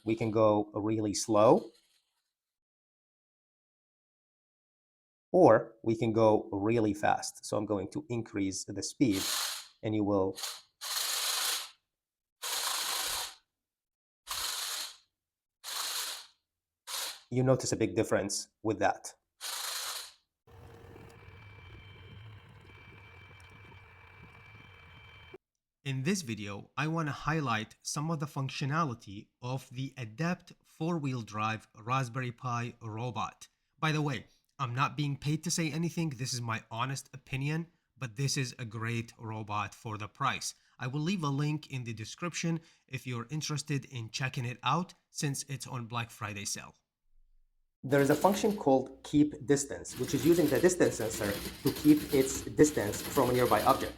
we can go really slow, or we can go really fast. So I'm going to increase the speed, and you notice a big difference with that. In this video, I want to highlight some of the functionality of the Adeept 4-wheel drive Raspberry Pi robot. By the way, I'm not being paid to say anything. This is my honest opinion, but this is a great robot for the price. I will leave a link in the description if you're interested in checking it out, since it's on Black Friday sale. There is a function called keep distance, which is using the distance sensor to keep its distance from a nearby object.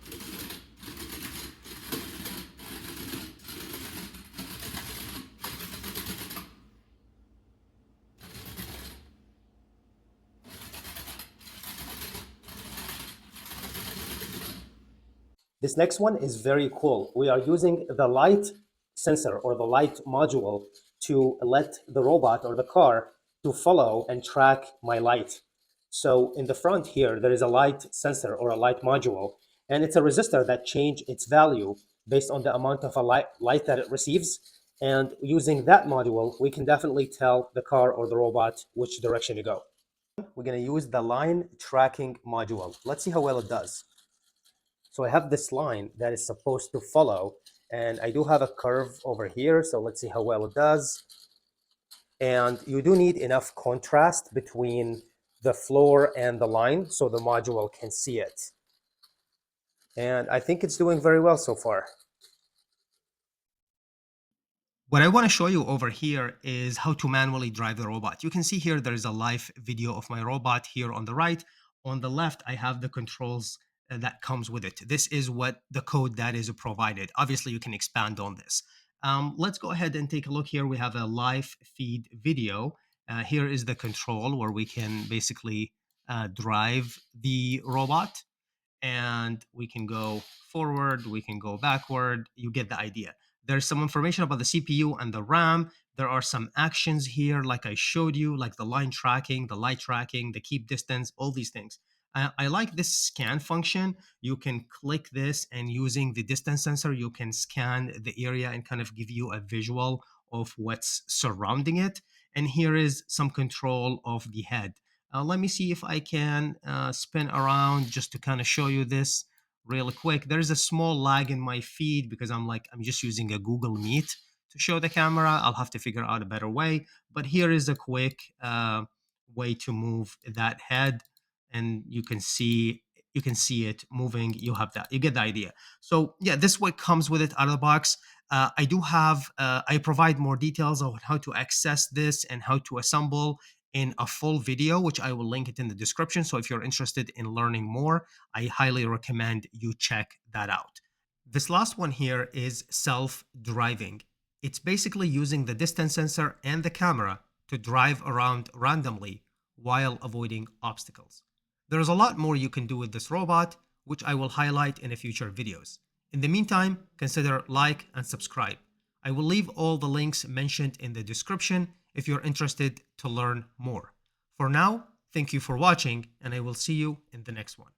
This next one is very cool. We are using the light sensor or the light module to let the robot or the car to follow and track my light. So in the front here, there is a light sensor or a light module, and it's a resistor that changes its value based on the amount of a light that it receives. And using that module, we can definitely tell the car or the robot which direction to go. We're going to use the line tracking module. Let's see how well it does. So I have this line that is supposed to follow, and I do have a curve over here. So let's see how well it does. And you do need enough contrast between the floor and the line so the module can see it. And I think it's doing very well so far. What I want to show you over here is how to manually drive the robot. You can see here there is a live video of my robot here on the right. On the left, I have the controls that comes with it. This is what the code that is provided. Obviously, you can expand on this. Let's go ahead and take a look here. We have a live feed video. Here is the control where we can basically drive the robot. And we can go forward, we can go backward. You get the idea. There's some information about the CPU and the RAM. There are some actions here, like I showed you, like the line tracking, the light tracking, the keep distance, all these things. I like this scan function. You can click this, and using the distance sensor, you can scan the area and kind of give you a visual of what's surrounding it. And here is some control of the head. Let me see if I can spin around just to kind of show you this real quick. There's a small lag in my feed because I'm just using a Google Meet to show the camera. I'll have to figure out a better way. But here is a quick way to move that head, and you can see it moving. You get the idea. So yeah, this is what comes with it out of the box. I provide more details on how to access this and how to assemble in a full video, which I will link it in the description. So if you're interested in learning more, I highly recommend you check that out. This last one here is self-driving. It's basically using the distance sensor and the camera to drive around randomly while avoiding obstacles. There's a lot more you can do with this robot, which I will highlight in future videos. In the meantime, consider like and subscribe. I will leave all the links mentioned in the description if you're interested to learn more. For now, thank you for watching, and I will see you in the next one.